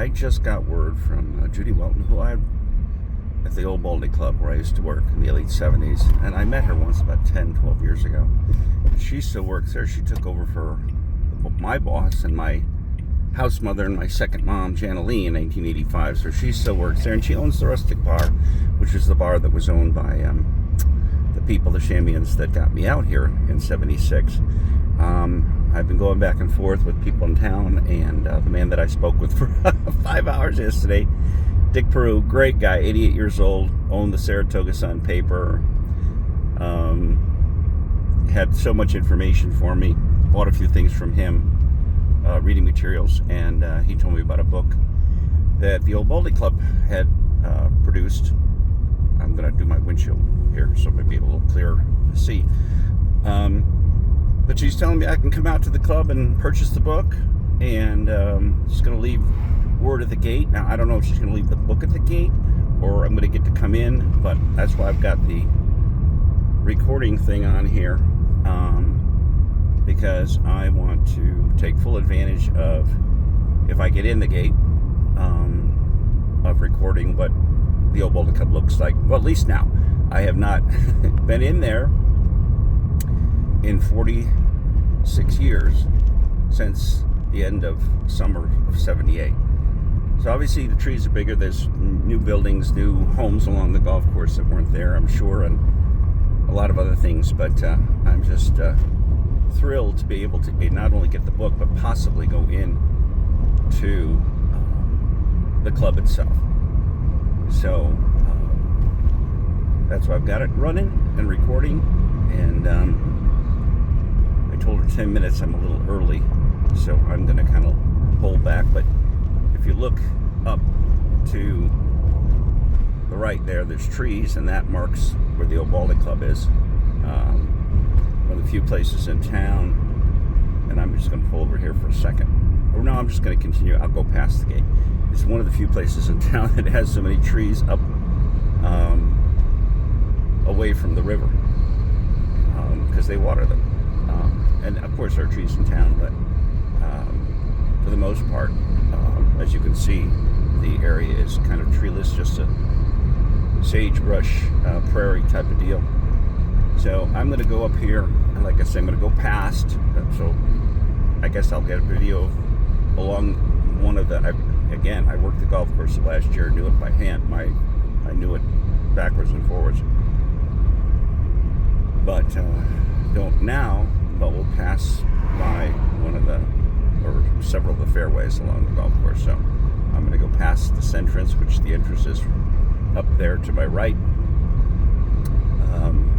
I just got word from Judy Welton, who I at the Old Baldy Club where I used to work in the late 70s, and I met her once about 10, 12 years ago. She still works there. She took over for my boss and my house mother and my second mom, Jana Lee, in 1985. So she still works there, and she owns the Rustic Bar, which is the bar that was owned by the people, the Shamians, that got me out here in 76. I've been going back and forth with people in town, and the man that I spoke with for 5 hours yesterday, Dick Peru, great guy, 88 years old, owned the Saratoga Sun paper, had so much information for me, bought a few things from him, reading materials, and he told me about a book that the Old Baldy Club had produced. I'm going to do my windshield here so it might be a little clearer to see. But she's telling me I can come out to the club and purchase the book, and she's going to leave word at the gate. Now, I don't know if she's going to leave the book at the gate or I'm going to get to come in, but that's why I've got the recording thing on here, because I want to take full advantage of, if I get in the gate, of recording what the Old Baldy Club looks like. Well, at least now. I have not been in there in 46 years since the end of summer of 78. So obviously the trees are bigger. There's new buildings, new homes along the golf course that weren't there, I'm sure, and a lot of other things. But I'm just thrilled to be able to not only get the book, but possibly go in to the club itself. So that's why I've got it running and recording. And I told her 10 minutes, I'm a little early, so I'm going to kind of hold back. But if you look up to the right there, there's trees, and that marks where the Old Baldy Club is. One of the few places in town, and I'm just going to pull over here for a second. Or no, I'm just going to continue. I'll go past the gate. It's one of the few places in town that has so many trees up away from the river, because they water them. And of course there are trees in town, but for the most part, as you can see, the area is kind of treeless, just a sagebrush prairie type of deal. So I'm going to go up here, and like I said, I'm going to go past, so I guess I'll get a video along one of the, I worked the golf course last year, knew it by hand. I knew it backwards and forwards, but don't now. But we'll pass by one of the, or several of the fairways along the golf course. So I'm going to go past this entrance, which the entrance is up there to my right.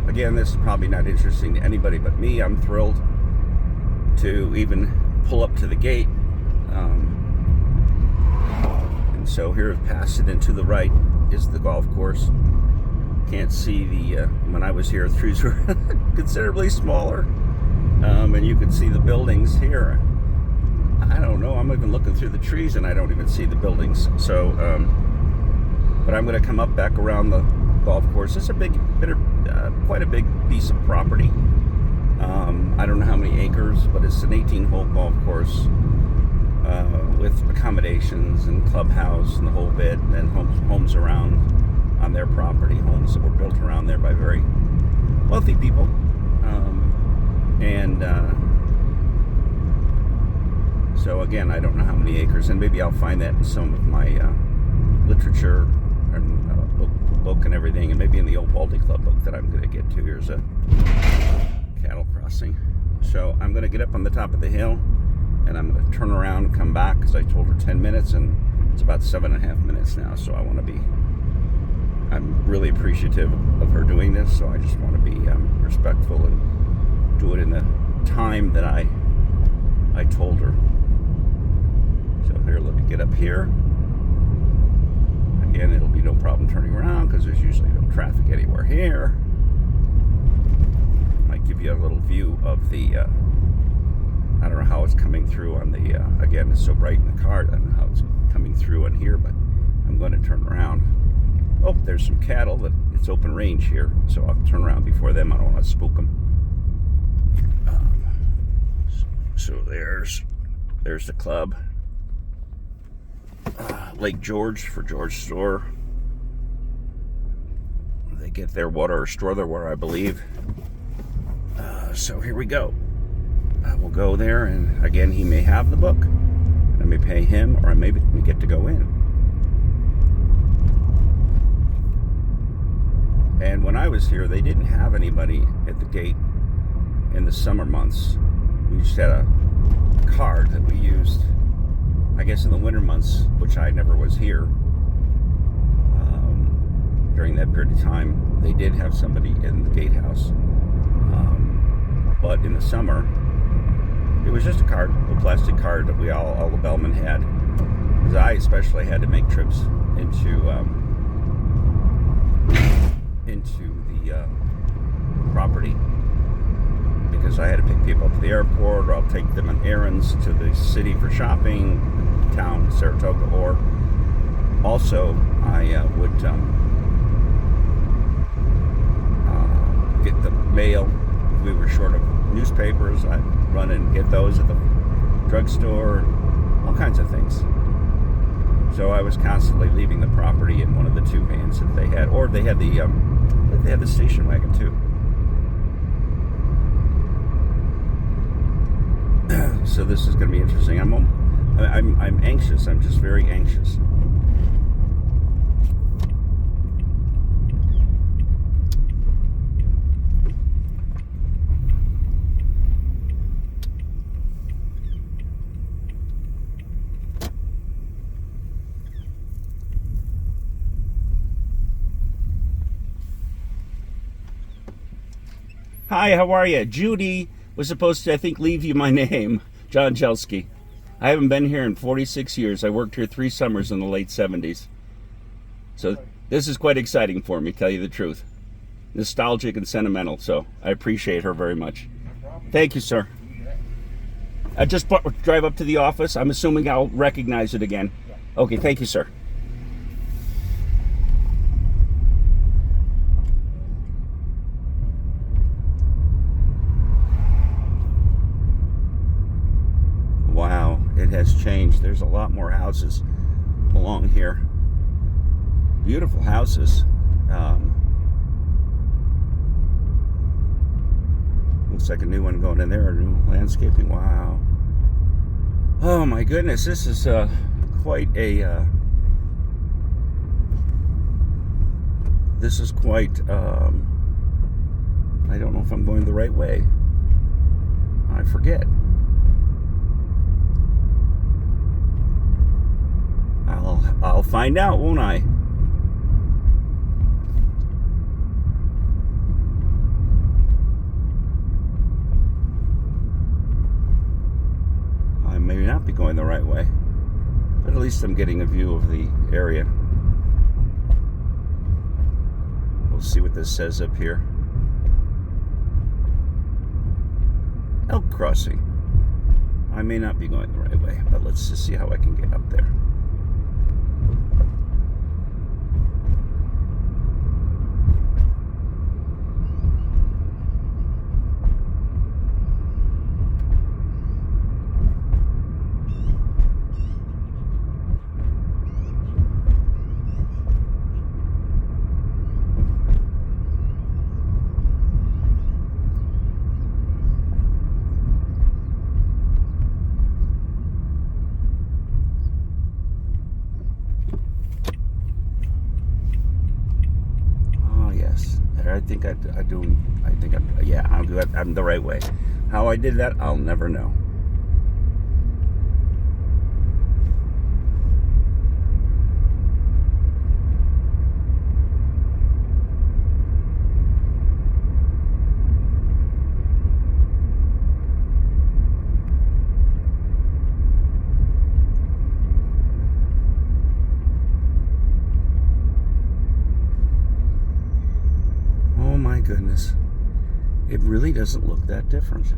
Again, this is probably not interesting to anybody but me. I'm thrilled to even pull up to the gate. And so here, past it and to the right is the golf course. Can't see the, when I was here, the trees were considerably smaller. And you can see the buildings here. I don't know, I'm even looking through the trees and I don't even see the buildings. So, but I'm going to come up back around the golf course. It's a quite a big piece of property. I don't know how many acres, but it's an 18-hole golf course with accommodations and clubhouse and the whole bit, and then homes around on their property, homes that were built around there by very wealthy people. So again, I don't know how many acres, and maybe I'll find that in some of my literature and book and everything, and maybe in the Old Baldy Club book that I'm going to get to. Here's a cattle crossing. So I'm going to get up on the top of the hill, and I'm going to turn around and come back, because I told her 10 minutes, and it's about 7.5 minutes now, so I'm really appreciative of her doing this, so I just want to be respectful and do it in the time that I told her. So here, let me get up here. Again, it'll be no problem turning around because there's usually no traffic anywhere here. Might give you a little view of the, I don't know how it's coming through on the, again, it's so bright in the car, I don't know how it's coming through on here, but I'm going to turn around. Oh, there's some cattle, but it's open range here, so I'll turn around before them. I don't want to spook them. So there's the club. Lake George for George Store. They get their water or store their water, I believe. So here we go. I will go there, and again, he may have the book. I may pay him, or maybe we get to go in. And when I was here, they didn't have anybody at the gate in the summer months. We just had a card that we used, I guess, in the winter months, which I never was here. During that period of time, they did have somebody in the gatehouse. But in the summer, it was just a card, a plastic card that we all the bellmen had. Because I especially had to make trips into the property, because I had to pick people up at the airport, or I'll take them on errands to the city for shopping, town, Saratoga, or also I would get the mail. If we were short of newspapers, I'd run and get those at the drugstore, all kinds of things. So I was constantly leaving the property in one of the two vans that they had, or they had the station wagon too. So this is going to be interesting. I'm anxious. I'm just very anxious. Hi, how are you? Judy was supposed to, I think, leave you my name, John Jelski. I haven't been here in 46 years. I worked here 3 summers in the late 70s. So this is quite exciting for me, tell you the truth. Nostalgic and sentimental, so I appreciate her very much. Thank you, sir. I just drive up to the office. I'm assuming I'll recognize it again. Okay, thank you, sir. Wow, it has changed. There's a lot more houses along here. Beautiful houses. Looks like a new one going in there, a new landscaping. Wow. Oh my goodness, this is quite a this is quite I don't know if I'm going the right way. I forget. I'll find out, won't I? I may not be going the right way, but at least I'm getting a view of the area. We'll see what this says up here. Elk Crossing. I may not be going the right way, but let's just see how I can get up there. I'm the right way. How I did that, I'll never know. Oh my goodness. It really doesn't look that different.